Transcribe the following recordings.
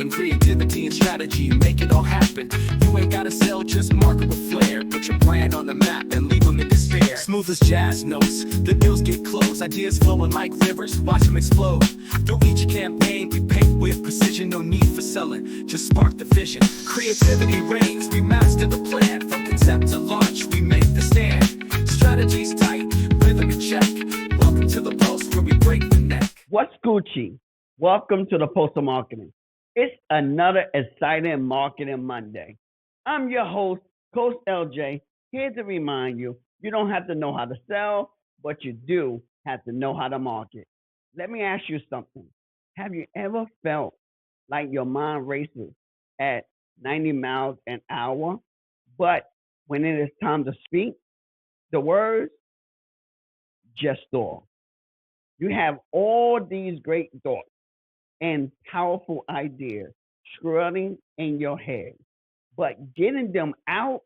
open. Creativity and strategy make it all happen. You ain't gotta sell, just market with flair. Put your plan on the map and leave them in despair. Smooth as jazz notes, the deals get close. Ideas flowing like rivers, watch them explode. Through each campaign we paint with precision. No need for selling, just spark the vision. Creativity reigns, we master the plan. From concept to launch, we make the stand. Strategies tight, rhythm in check. Welcome to the post where we break the neck. What's Gucci? Welcome to the Post of Marketing. It's another exciting Marketing Monday. I'm your host, Coach LJ, here to remind you, you don't have to know how to sell, but you do have to know how to market. Let me ask you something. Have you ever felt like your mind races at 90 miles an hour, but when it is time to speak, the words just stall? You have all these great thoughts and powerful ideas swirling in your head, but getting them out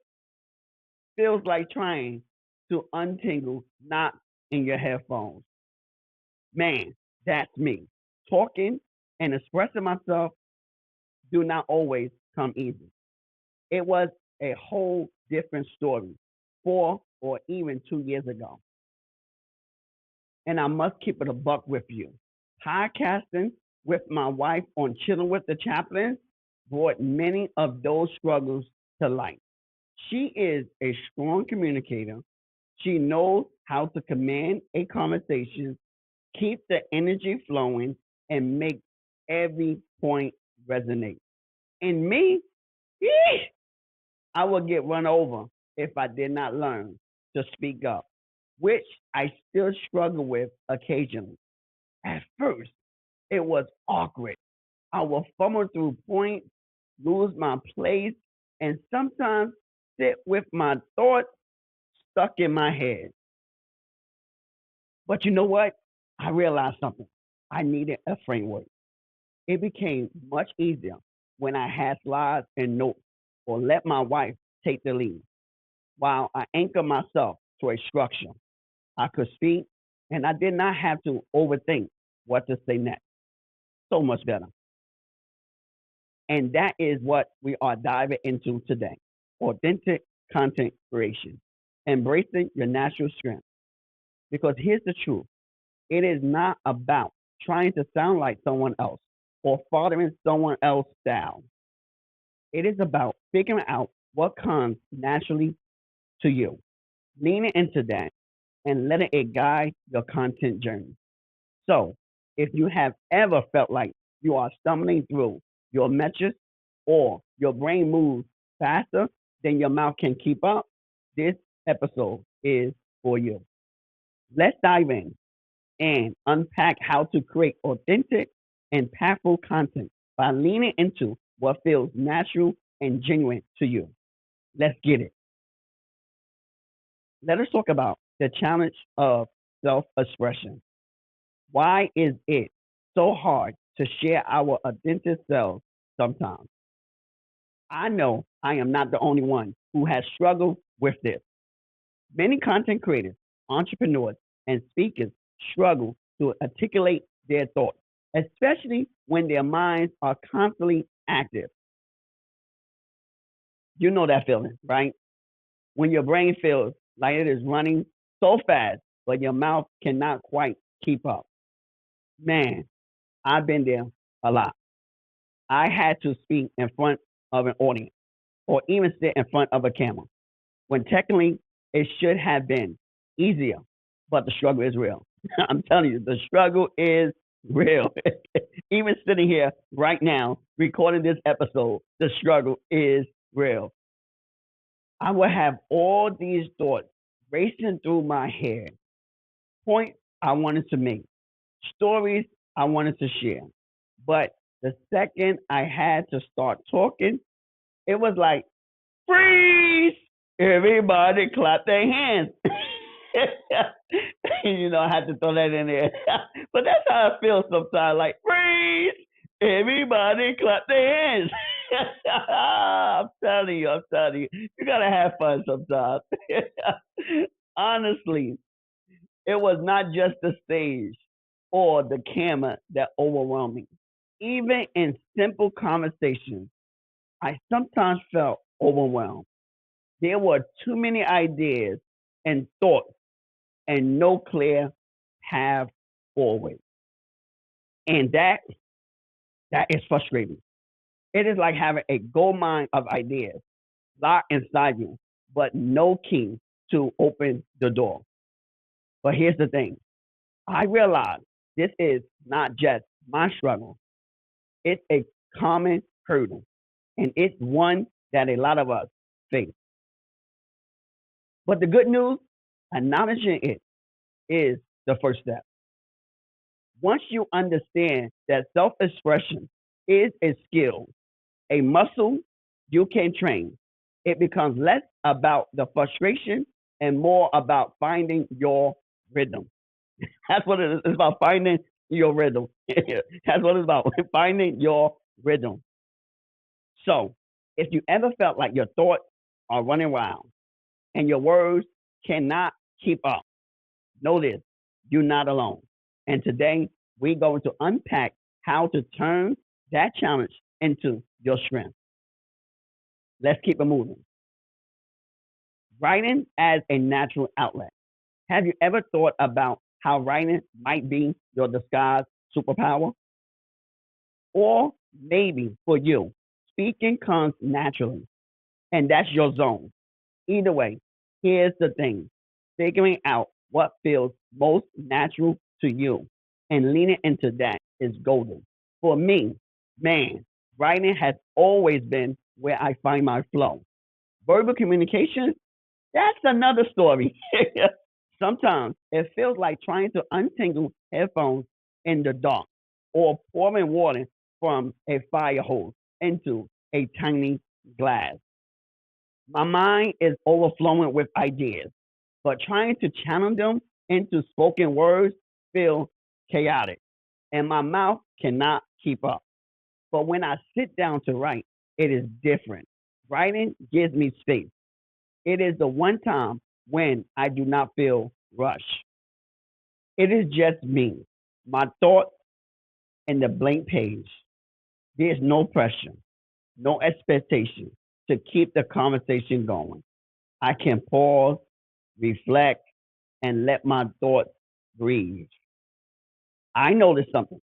feels like trying to untangle knots in your headphones. Man, that's me. Talking and expressing myself do not always come easy. It was a whole different story 4 or even 2 years ago. And I must keep it a buck with you. Podcasting with my wife on Chilling with the Chaplains brought many of those struggles to light. She is a strong communicator. She knows how to command a conversation, keep the energy flowing, and make every point resonate. And me, I would get run over if I did not learn to speak up, which I still struggle with occasionally. At first, it was awkward. I would fumble through points, lose my place, and sometimes sit with my thoughts stuck in my head. But you know what? I realized something. I needed a framework. It became much easier when I had slides and notes or let my wife take the lead while I anchor myself to a structure. I could speak and I did not have to overthink what to say next. So much better. And that is what we are diving into today: authentic content creation, embracing your natural strength. Because here's the truth: it is not about trying to sound like someone else or following someone else's style. It is about figuring out what comes naturally to you, leaning into that, and letting it guide your content journey. So, if you have ever felt like you are stumbling through your metrics or your brain moves faster than your mouth can keep up, this episode is for you. Let's dive in and unpack how to create authentic and impactful content by leaning into what feels natural and genuine to you. Let's get it. Let us talk about the challenge of self expression. Why is it so hard to share our authentic selves sometimes? I know I am not the only one who has struggled with this. Many content creators, entrepreneurs, and speakers struggle to articulate their thoughts, especially when their minds are constantly active. You know that feeling, right? When your brain feels like it is running so fast, but your mouth cannot quite keep up. Man, I've been there a lot. I had to speak in front of an audience or even sit in front of a camera when technically it should have been easier, but the struggle is real. I'm telling you, the struggle is real. Even sitting here right now, recording this episode, the struggle is real. I would have all these thoughts racing through my head, points I wanted to make, stories I wanted to share. But the second I had to start talking, it was like, freeze! Everybody clap their hands. I had to throw that in there. But that's how I feel sometimes, like, freeze! Everybody clap their hands. I'm telling you, you gotta have fun sometimes. Honestly, it was not just the stage or the camera that overwhelmed me. Even in simple conversations, I sometimes felt overwhelmed. There were too many ideas and thoughts and no clear path forward. And that is frustrating. It is like having a gold mine of ideas locked inside you, but no key to open the door. But here's the thing. I realize this is not just my struggle. It's a common hurdle, and it's one that a lot of us face. But the good news, acknowledging it is the first step. Once you understand that self expression is a skill, a muscle you can train, it becomes less about the frustration and more about finding your rhythm. That's what it is. It's about finding your rhythm. That's what it's about, finding your rhythm. So, if you ever felt like your thoughts are running wild and your words cannot keep up, know this, you're not alone. And today, we're going to unpack how to turn that challenge into your strength. Let's keep it moving. Writing as a natural outlet. Have you ever thought about how writing might be your disguised superpower? Or maybe for you, speaking comes naturally and that's your zone. Either way, here's the thing, figuring out what feels most natural to you and leaning into that is golden. For me, man, writing has always been where I find my flow. Verbal communication, that's another story. Sometimes it feels like trying to untangle headphones in the dark or pouring water from a fire hose into a tiny glass. My mind is overflowing with ideas, but trying to channel them into spoken words feels chaotic, and my mouth cannot keep up. But when I sit down to write, it is different. Writing gives me space. It is the one time when I do not feel rushed. It is just me, my thoughts, and the blank page. There's no pressure, no expectation to keep the conversation going. I can pause, reflect, and let my thoughts breathe. I notice something.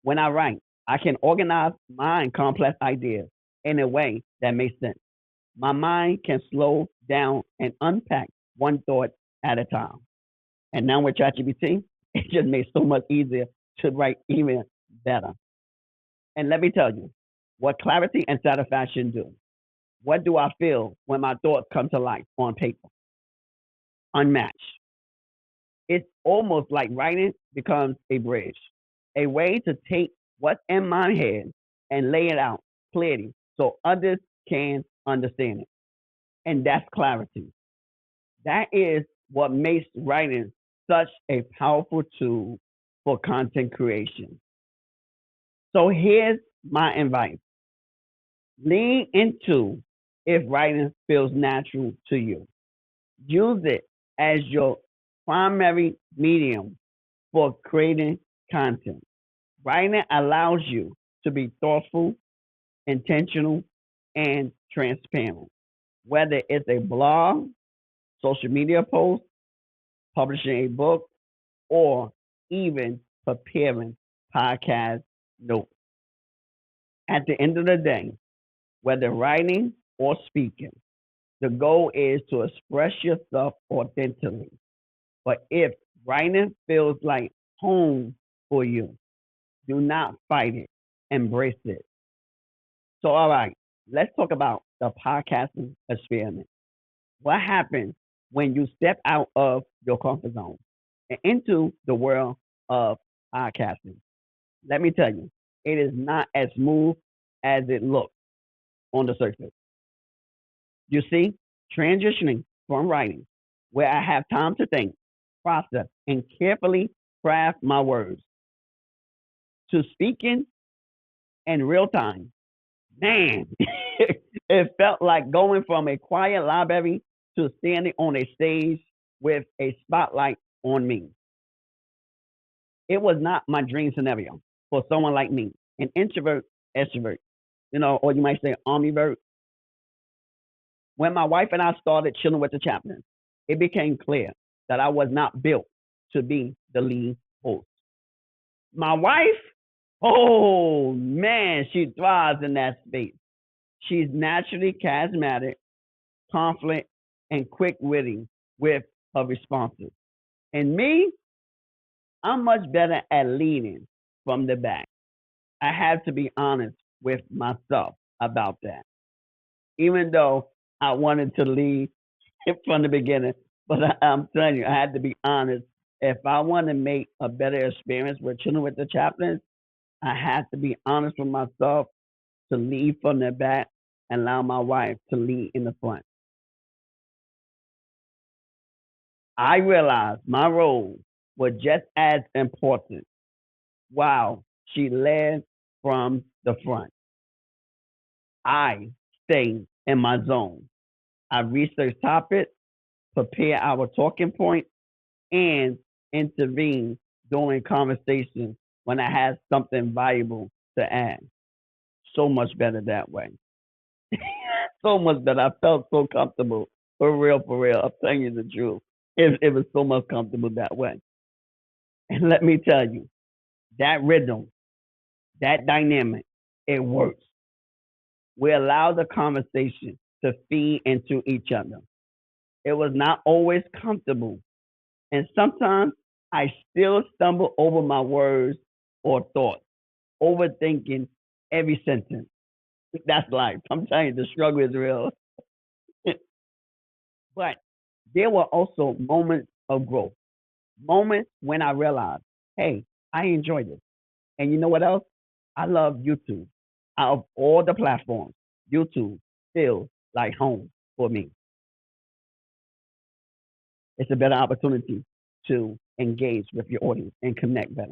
When I write, I can organize my complex ideas in a way that makes sense. My mind can slow down and unpack one thought at a time. And now with ChatGPT, it just makes so much easier to write even better. And let me tell you what clarity and satisfaction do. What do I feel when my thoughts come to life on paper? Unmatched. It's almost like writing becomes a bridge, a way to take what's in my head and lay it out clearly so others can understand it. And that's clarity. That is what makes writing such a powerful tool for content creation. So here's my advice, lean into if writing feels natural to you. Use it as your primary medium for creating content. Writing allows you to be thoughtful, intentional, and transparent. Whether it's a blog, social media post, publishing a book, or even preparing podcast notes. At the end of the day, whether writing or speaking, the goal is to express yourself authentically. But if writing feels like home for you, do not fight it, embrace it. So, all right, let's talk about the podcasting experiment. What happens when you step out of your comfort zone and into the world of podcasting? Let me tell you, it is not as smooth as it looks on the surface. You see, transitioning from writing, where I have time to think, process, and carefully craft my words, to speaking in real time, man, it felt like going from a quiet library to standing on a stage with a spotlight on me. It was not my dream scenario for someone like me. An introvert, extrovert, or you might say ambivert. When my wife and I started chilling with the chaplain, it became clear that I was not built to be the lead host. My wife, oh man, she thrives in that space. She's naturally charismatic, confident, and quick witting with her responses. And me, I'm much better at leading from the back. I have to be honest with myself about that. Even though I wanted to lead from the beginning, but I'm telling you, I had to be honest. If I want to make a better experience with children with the chaplains, I had to be honest with myself to lead from the back and allow my wife to lead in the front. I realized my role was just as important while she led from the front. I stayed in my zone. I researched topics, prepare our talking points, and intervene during conversations when I had something valuable to add. So much better that way. So much better. I felt so comfortable. For real, for real. I'm telling you the truth. It was so much comfortable that way. And let me tell you, that rhythm, that dynamic, it works. We allow the conversation to feed into each other. It was not always comfortable. And sometimes I still stumble over my words or thoughts, overthinking every sentence. That's life. I'm telling you, the struggle is real. But there were also moments of growth, moments when I realized, hey, I enjoy this. And you know what else? I love YouTube. Out of all the platforms, YouTube feels like home for me. It's a better opportunity to engage with your audience and connect better,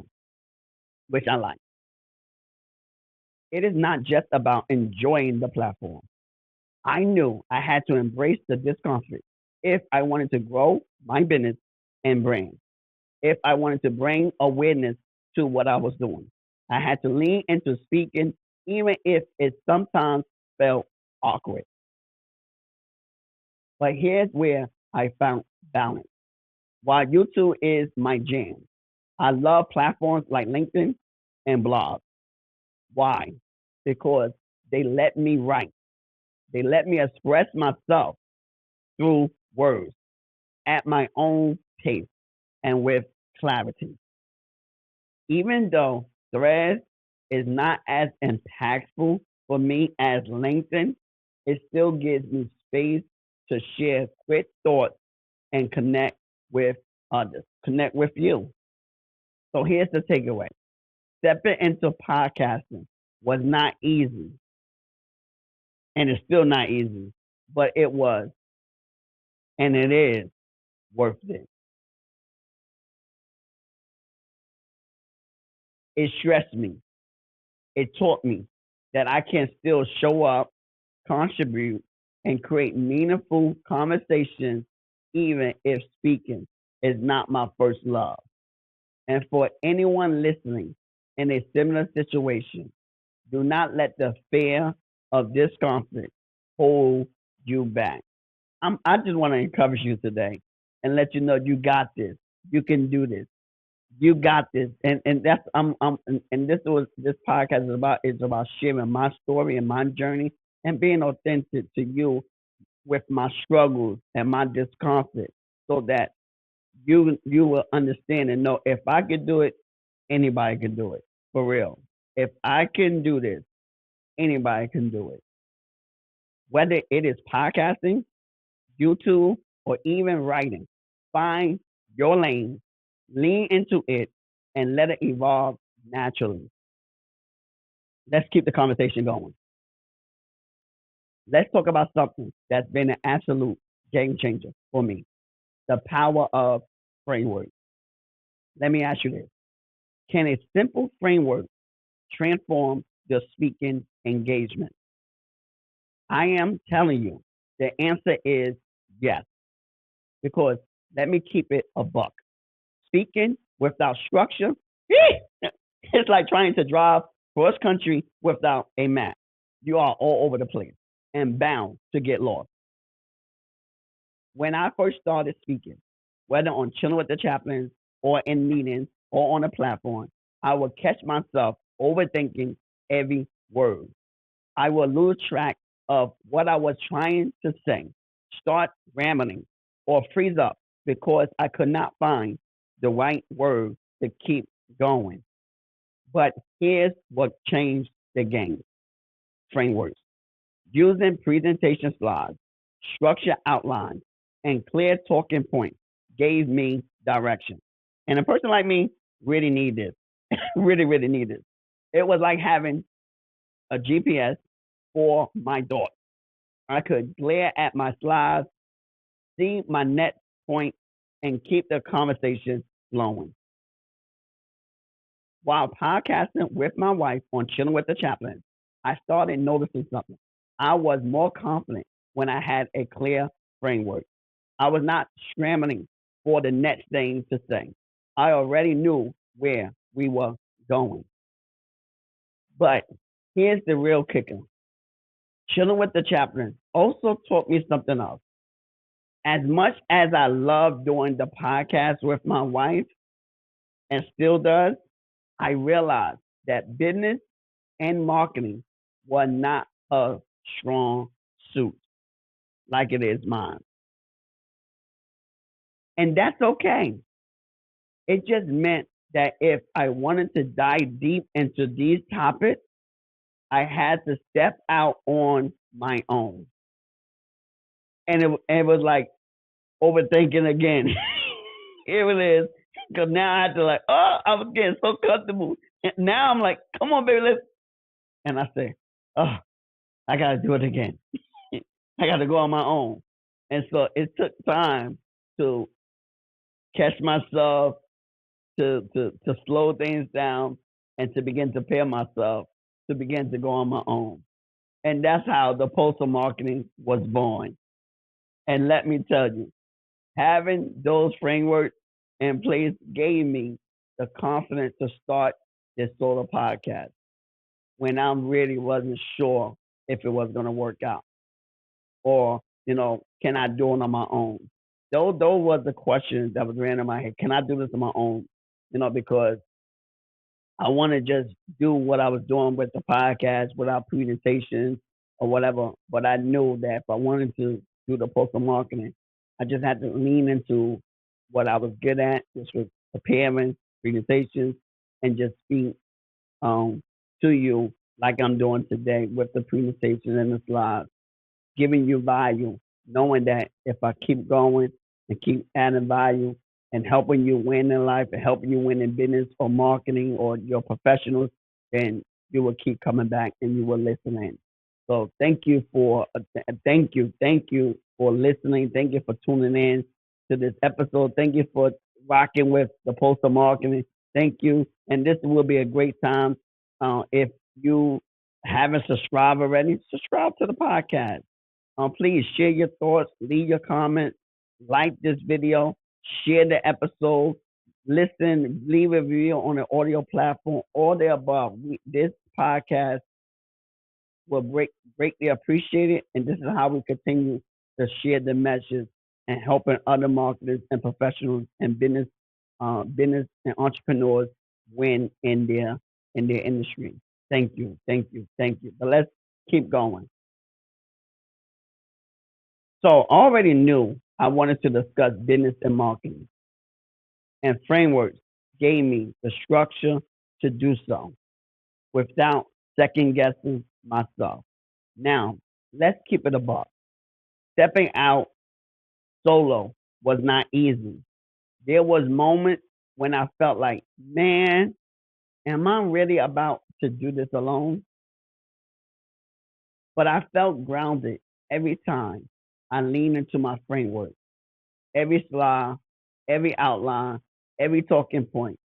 which I like. It is not just about enjoying the platform. I knew I had to embrace the discomfort if I wanted to grow my business and brand, if I wanted to bring awareness to what I was doing. I had to lean into speaking, even if it sometimes felt awkward. But here's where I found balance. While YouTube is my jam, I love platforms like LinkedIn and blogs. Why? Because they let me write. They let me express myself through words at my own pace and with clarity. Even though Threads is not as impactful for me as LinkedIn, it still gives me space to share quick thoughts and connect with others, connect with you. So here's the takeaway. Stepping into podcasting was not easy, and it's still not easy, but it was, and it is worth it. It stressed me. It taught me that I can still show up, contribute, and create meaningful conversations even if speaking is not my first love. And for anyone listening in a similar situation, do not let the fear of discomfort hold you back. I just want to encourage you today and let you know you got this. You can do this. You got this. And that's and this podcast is about sharing my story and my journey and being authentic to you with my struggles and my discomfort so that you will understand and know if I could do it, anybody can do it. For real. If I can do this, anybody can do it. Whether it is podcasting, YouTube, or even writing, find your lane, lean into it, and let it evolve naturally. Let's keep the conversation going. Let's talk about something that's been an absolute game changer for me, the power of framework. Let me ask you this. Can a simple framework transform your speaking engagement? I am telling you, the answer is yes. Because let me keep it a buck. Speaking without structure, it's like trying to drive cross country without a map. You are all over the place and bound to get lost. When I first started speaking, whether on Chilling with the Chaplains or in meetings or on a platform, I would catch myself overthinking every word. I would lose track of what I was trying to say, start rambling, or freeze up because I could not find the right word to keep going. But here's what changed the game: frameworks. Using presentation slides, structure outlines, and clear talking points gave me direction. And a person like me really need this. Really need this. It was like having a GPS for my thoughts. I could glare at my slides, see my next point, and keep the conversation flowing. While podcasting with my wife on Chilling with the Chaplain, I started noticing something. I was more confident when I had a clear framework. I was not scrambling for the next thing to say. I already knew where we were going. But here's the real kicker: Chilling with the Chaplain also taught me something else. As much as I love doing the podcast with my wife and still does, I realized that business and marketing were not a strong suit like it is mine. And that's okay. It just meant that if I wanted to dive deep into these topics, I had to step out on my own. And it was like overthinking again. Here it is. Because now I had to like, oh, I was getting so comfortable. And now I'm like, come on, baby, let's. And I say, oh, I got to do it again. I got to go on my own. And so it took time to catch myself, to slow things down, and to begin to prepare myself to begin to go on my own. And that's how the postal marketing was born. And let me tell you, having those frameworks in place gave me the confidence to start this solo podcast when I really wasn't sure if it was going to work out, or can I do it on my own? Those were the questions that was ran in my head. Can I do this on my own? Because I want to just do what I was doing with the podcast without presentations or whatever. But I knew that if I wanted to do the postal marketing, I just had to lean into what I was good at, which was preparing presentations and just speak to you like I'm doing today with the presentation and the slides, giving you value, knowing that if I keep going and keep adding value and helping you win in life and helping you win in business or marketing or your professionals, then you will keep coming back and you will listen in. So thank you for listening. Thank you for tuning in to this episode. Thank you for rocking with the postal marketing. Thank you. And this will be a great time. If you haven't subscribed already, subscribe to the podcast. Please share your thoughts, leave your comments, like this video, share the episode, listen, leave a review on the audio platform, all the above. This podcast will greatly appreciate it, and this is how we continue to share the message and helping other marketers and professionals and business and entrepreneurs win in their industry. Thank you, thank you, thank you. But let's keep going. So I already knew I wanted to discuss business and marketing, and frameworks gave me the structure to do so without second guessing myself. Now, let's keep it above. Stepping out solo was not easy. There was moments when I felt like, man, am I really about to do this alone? But I felt grounded every time I leaned into my framework. Every slide, every outline, every talking point.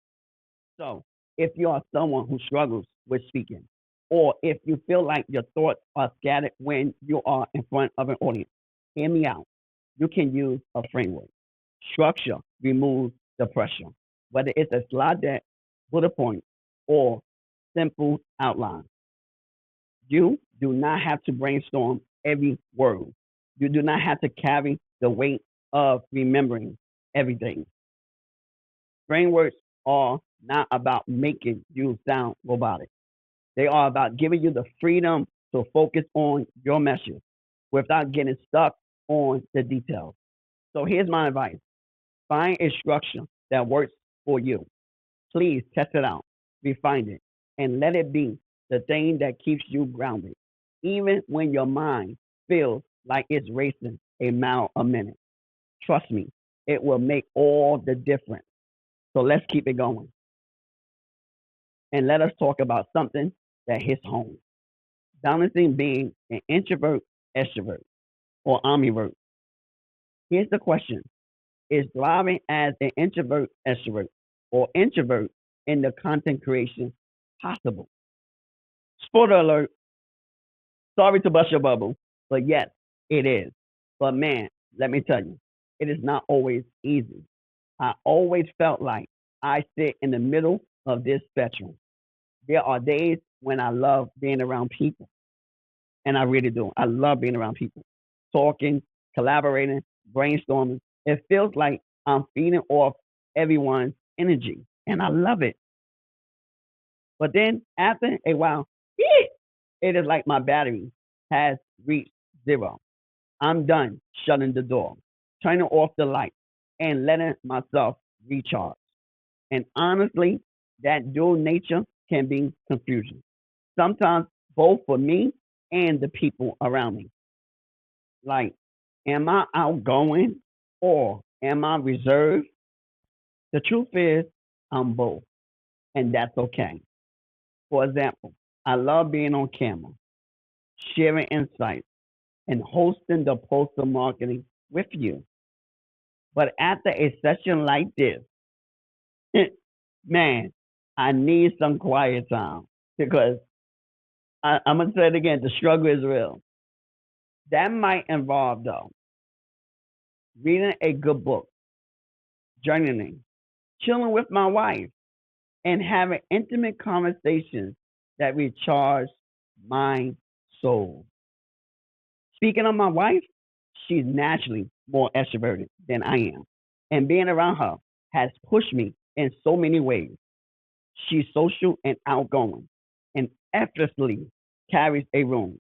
So, if you are someone who struggles with speaking, or if you feel like your thoughts are scattered when you are in front of an audience, hear me out. You can use a framework. Structure removes the pressure. Whether it's a slide deck, bullet point, or simple outline. You do not have to brainstorm every word. You do not have to carry the weight of remembering everything. Frameworks are not about making you sound robotic. They are about giving you the freedom to focus on your message without getting stuck on the details. So here's my advice. Find a structure that works for you. Please test it out, refine it, and let it be the thing that keeps you grounded, even when your mind feels like it's racing a mile a minute. Trust me, it will make all the difference. So let's keep it going. And let us talk about something that hits home. Balancing being an introvert, extrovert, or ambivert. Here's the question. Is thriving as an introvert, extrovert, or introvert in the content creation possible? Spoiler alert, sorry to bust your bubble, but yes, it is. But man, let me tell you, it is not always easy. I always felt like I sit in the middle of this spectrum. There are days when I love being around people, and I really do. I love being around people, talking, collaborating, brainstorming. It feels like I'm feeding off everyone's energy, and I love it. But then after a while, it is like my battery has reached zero. I'm done shutting the door, turning off the light, and letting myself recharge. And honestly, that dual nature can be confusing. Sometimes both for me and the people around me. Like, am I outgoing or am I reserved? The truth is, I'm both, and that's okay. For example, I love being on camera, sharing insights, and hosting the poster marketing with you. But after a session like this, man, I need some quiet time because I'm going to say it again the struggle is real. That might involve, though, reading a good book, journaling, chilling with my wife, and having intimate conversations that recharge my soul. Speaking of my wife, she's naturally more extroverted than I am. And being around her has pushed me in so many ways. She's social and outgoing and effortlessly carries a room.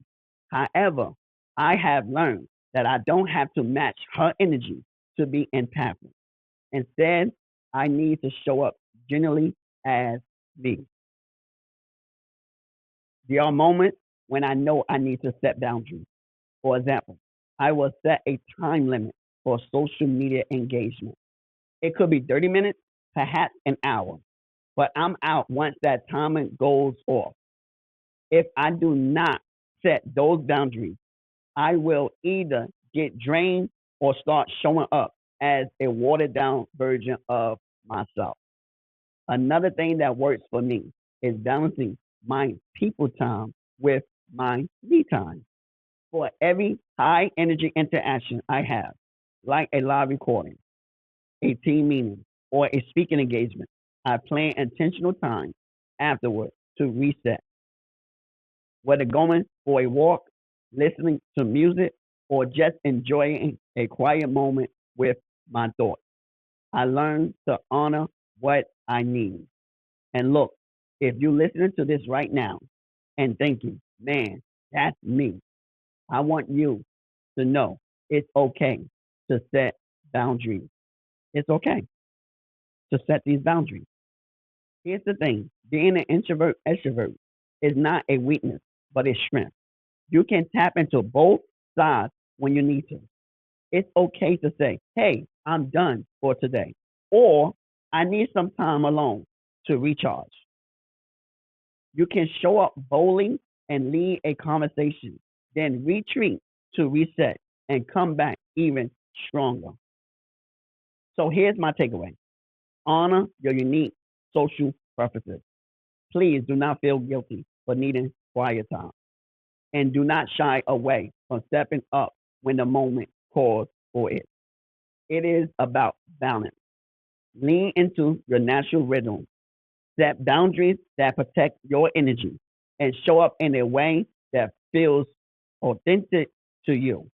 However, I have learned that I don't have to match her energy to be impactful. Instead, I need to show up genuinely as me. There are moments when I know I need to set boundaries. For example, I will set a time limit for social media engagement. It could be 30 minutes, perhaps an hour, but I'm out once that timer goes off. If I do not set those boundaries, I will either get drained or start showing up as a watered down version of myself. Another thing that works for me is balancing my people time with my me time. For every high energy interaction I have, like a live recording, a team meeting, or a speaking engagement, I plan intentional time afterward to reset, whether going for a walk, listening to music, or just enjoying a quiet moment with my thoughts. I learn to honor what I need. And look, if you're listening to this right now and thinking, man, that's me, I want you to know it's okay to set boundaries. It's okay to set these boundaries. Here's the thing being an introvert, extrovert is not a weakness, but a strength. You can tap into both sides when you need to. It's okay to say, hey, I'm done for today, or I need some time alone to recharge. You can show up boldly and lead a conversation, then retreat to reset and come back even stronger. So here's my takeaway honor your unique social preferences. Please do not feel guilty for needing quiet time and do not shy away from stepping up when the moment calls for it. It is about balance. Lean into your natural rhythm Set boundaries that protect your energy and show up in a way that feels authentic to you.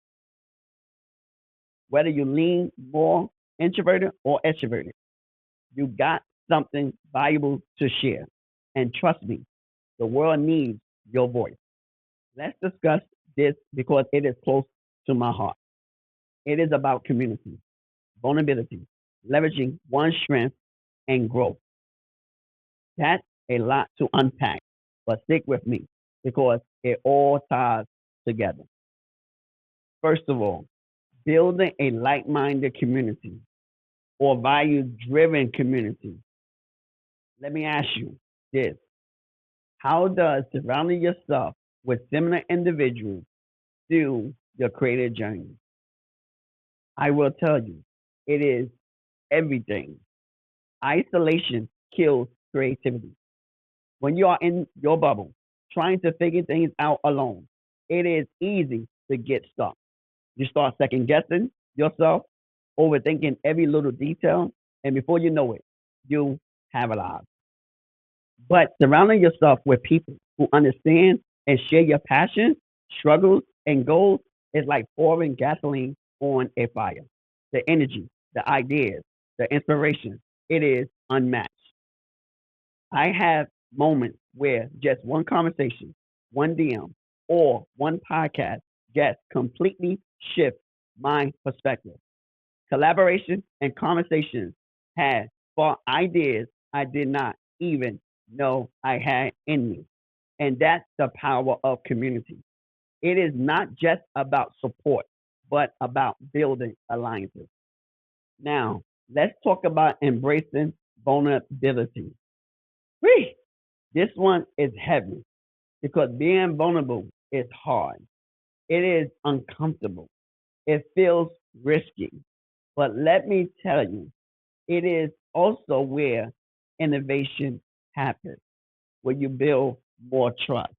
Whether you lean more introverted or extroverted, you got something valuable to share. And trust me, the world needs your voice. Let's discuss this because it is close to my heart. It is about community, vulnerability, leveraging one's strength and growth. That's a lot to unpack, but stick with me because it all ties together. First of all, building a like minded community or value driven community. Let me ask you this: how does surrounding yourself with similar individuals fuel your creative journey? I will tell you, it is everything. Isolation kills creativity. When you are in your bubble, trying to figure things out alone, it is easy to get stuck. You start second guessing yourself, overthinking every little detail, and before you know it, you have arrived. But surrounding yourself with people who understand and share your passions, struggles, and goals is like pouring gasoline on a fire. The energy, the ideas, the inspiration, it is unmatched. I have moments where just one conversation, one DM, or one podcast just completely shift my perspective. Collaboration and conversations had sparked ideas I did not even know I had in me. And that's the power of community. It is not just about support, but about building alliances. Now, let's talk about embracing vulnerability. Whee! This one is heavy because being vulnerable is hard. It is uncomfortable. It feels risky. But let me tell you, it is also where innovation happens, where you build more trust.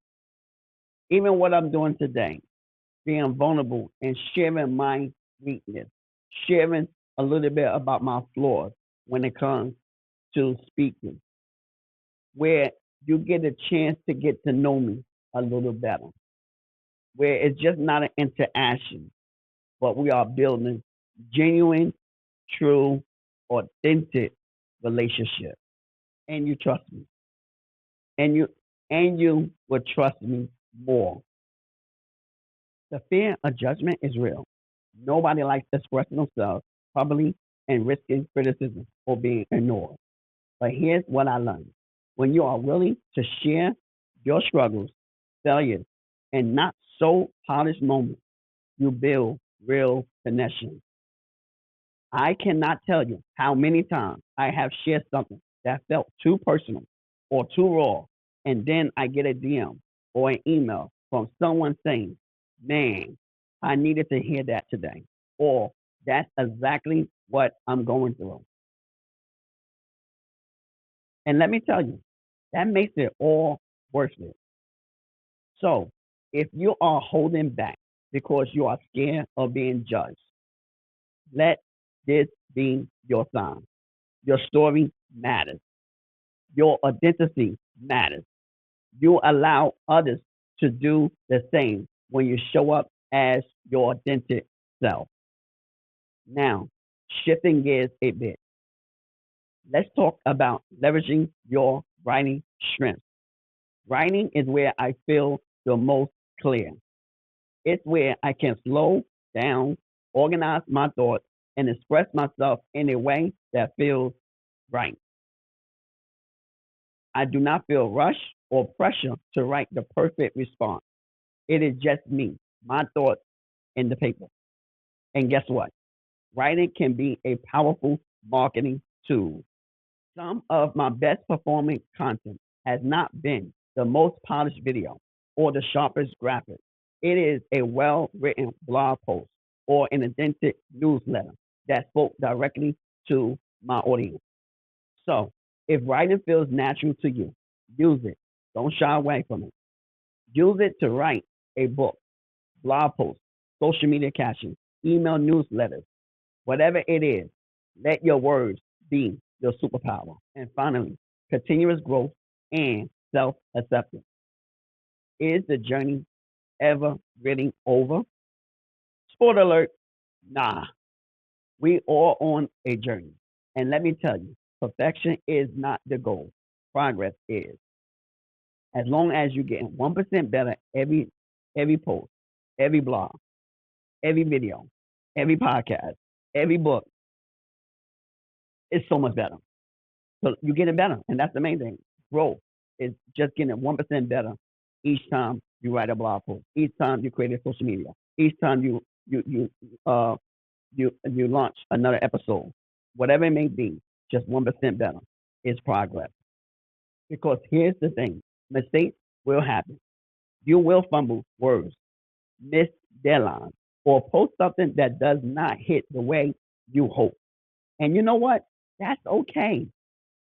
Even what I'm doing today, being vulnerable and sharing my weakness, sharing a little bit about my flaws when it comes to speaking, where you get a chance to get to know me a little better, where it's just not an interaction, but we are building genuine, true, authentic relationship. And you trust me. And you will trust me more. The fear of judgment is real. Nobody likes expressing themselves publicly and risking criticism or being ignored. But here's what I learned. When you are willing to share your struggles, failures, and not so polished moments, you build real connection. I cannot tell you how many times I have shared something that felt too personal or too raw, and then I get a DM or an email from someone saying, "Man, I needed to hear that today," or "That's exactly what I'm going through." And let me tell you, that makes it all worth it. So, if you are holding back because you are scared of being judged, let this be your sign. Your story matters. Your identity matters. You allow others to do the same when you show up as your authentic self. Now, shifting gears a bit, let's talk about leveraging your writing strength. Writing is where I feel the most clear. It's where I can slow down, organize my thoughts, and express myself in a way that feels right. I do not feel rush or pressure to write the perfect response. It is just me, my thoughts, in the paper. And guess what? Writing can be a powerful marketing tool. Some of my best performing content has not been the most polished video or the sharpest graphic. It is a well written blog post or an authentic newsletter that spoke directly to my audience. So, if writing feels natural to you, use it. Don't shy away from it. Use it to write a book, blog post, social media captions, email newsletters, whatever it is. Let your words be your superpower. And finally, continuous growth, and self acceptance. Is the journey ever really over? Spoiler alert, nah. We all on a journey. And let me tell you, perfection is not the goal. Progress is. As long as you get 1% better every post, every blog, every video, every podcast, every book, it's so much better. So you're getting better, and that's the main thing. Growth is just getting 1% better each time you write a blog post, each time you create a social media, each time uh you launch another episode, whatever it may be, just 1% better is progress. Because here's the thing: mistakes will happen. You will fumble words, miss deadlines, or post something that does not hit the way you hope. And you know what? That's okay.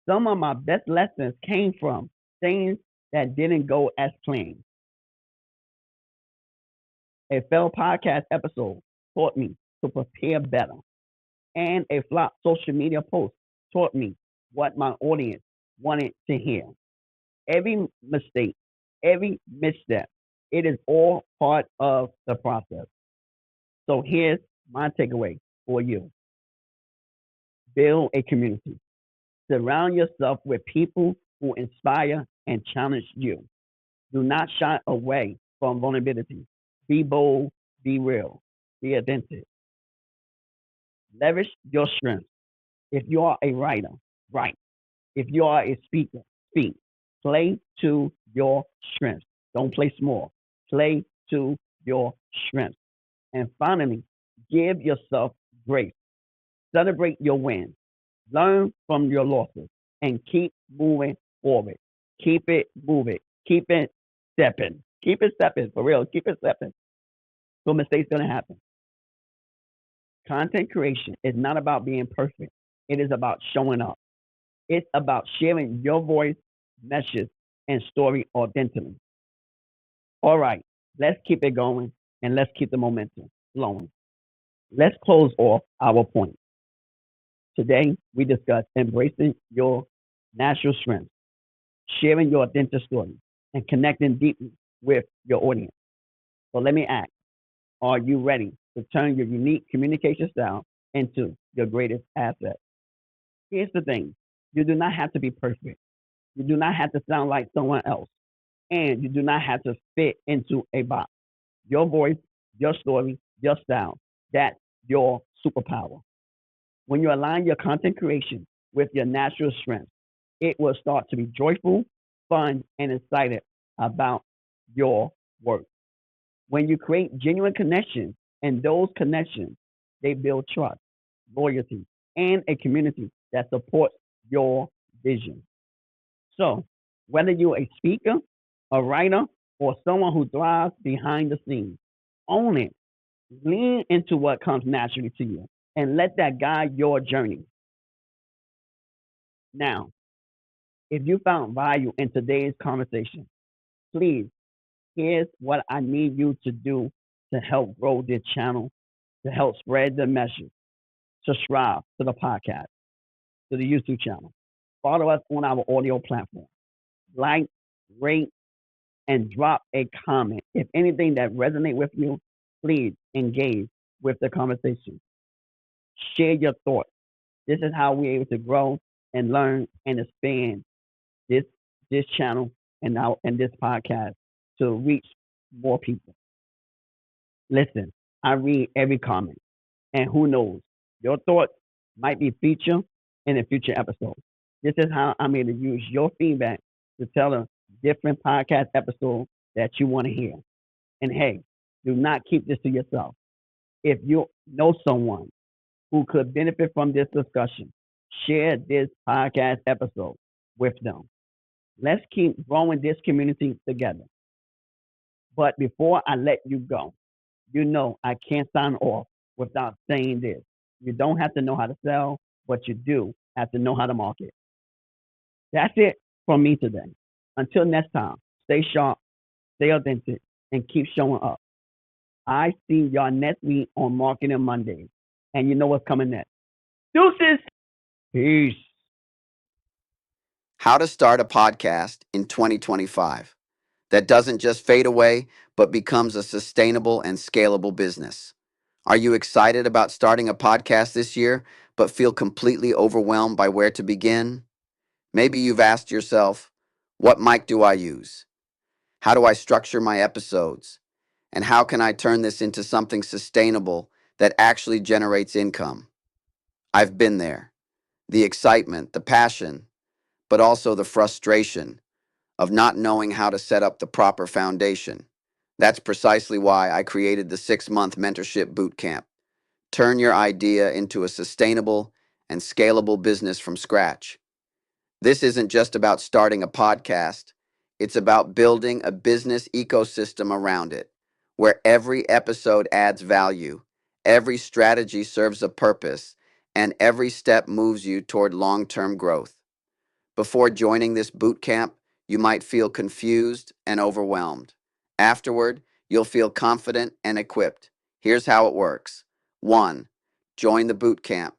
Some of my best lessons came from things that didn't go as planned. A failed podcast episode taught me to prepare better, and a flop social media post taught me what my audience wanted to hear. Every mistake, every misstep, it is all part of the process. So here's my takeaway for you: build a community. Surround yourself with people who inspire and challenge you. Do not shy away from vulnerability. Be bold, be real, be authentic. Leverage your strengths. If you are a writer, write. If you are a speaker, speak. Play to your strengths. Don't play small. Play to your strengths. And finally, give yourself grace. Celebrate your wins. Learn from your losses and keep moving forward. Keep it moving. Keep it stepping. Keep it stepping for real. Keep it stepping. So mistakes gonna happen. Content creation is not about being perfect. It is about showing up. It's about sharing your voice, message, and story authentically. All right, let's keep it going and let's keep the momentum flowing. Let's close off our point. Today, we discuss embracing your natural strengths, sharing your authentic story, and connecting deeply with your audience. So let me ask, are you ready to turn your unique communication style into your greatest asset? Here's the thing: you do not have to be perfect. You do not have to sound like someone else. And you do not have to fit into a box. Your voice, your story, your style, that's your superpower. When you align your content creation with your natural strengths, it will start to be joyful, fun, and excited about your work. When you create genuine connections, and those connections, they build trust, loyalty, and a community that supports your vision. So, whether you're a speaker, a writer, or someone who thrives behind the scenes, own it. Lean into what comes naturally to you and let that guide your journey. Now, if you found value in today's conversation, please, here's what I need you to do to help grow this channel, to help spread the message. Subscribe to the podcast, to the YouTube channel. Follow us on our audio platform. Like, rate, and drop a comment. If anything that resonates with you, please engage with the conversation. Share your thoughts. This is how we're able to grow and learn and expand this this channel and this podcast to reach more people. Listen, I read every comment, and who knows, your thoughts might be featured in a future episode. This is how I'm able to use your feedback to tell a different podcast episode that you want to hear. And hey, do not keep this to yourself. If you know someone who could benefit from this discussion, share this podcast episode with them. Let's keep growing this community together. But before I let you go, you know I can't sign off without saying this. You don't have to know how to sell, but you do have to know how to market. That's it from me today. Until next time, stay sharp, stay authentic, and keep showing up. I see y'all next week on Marketing Mondays. And you know what's coming next. Deuces. Peace. How to start a podcast in 2025 that doesn't just fade away, but becomes a sustainable and scalable business. Are you excited about starting a podcast this year, but feel completely overwhelmed by where to begin? Maybe you've asked yourself, what mic do I use? How do I structure my episodes? And how can I turn this into something sustainable that actually generates income? I've been there. The excitement, the passion, but also the frustration of not knowing how to set up the proper foundation. That's precisely why I created the 6-month mentorship boot camp. Turn your idea into a sustainable and scalable business from scratch. This isn't just about starting a podcast, it's about building a business ecosystem around it, where every episode adds value, every strategy serves a purpose, and every step moves you toward long term growth. Before joining this boot camp, you might feel confused and overwhelmed. Afterward, you'll feel confident and equipped. Here's how it works. 1. Join the boot camp.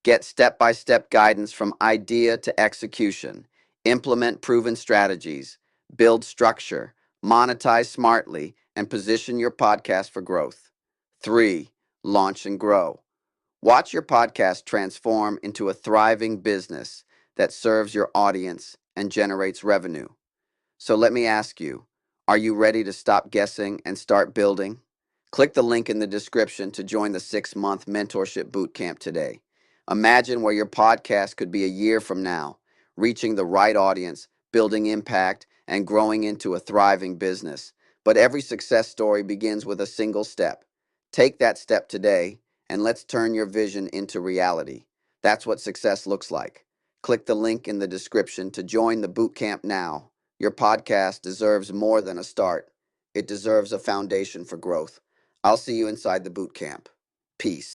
Get step-by-step guidance from idea to execution. Implement proven strategies. Build structure. Monetize smartly and position your podcast for growth. 3. Launch and grow. Watch your podcast transform into a thriving business that serves your audience and generates revenue. So let me ask you, are you ready to stop guessing and start building? Click the link in the description to join the 6-month mentorship bootcamp today. Imagine where your podcast could be a year from now, reaching the right audience, building impact, and growing into a thriving business. But every success story begins with a single step. Take that step today, and let's turn your vision into reality. That's what success looks like. Click the link in the description to join the bootcamp now. Your podcast deserves more than a start. It deserves a foundation for growth. I'll see you inside the boot camp. Peace.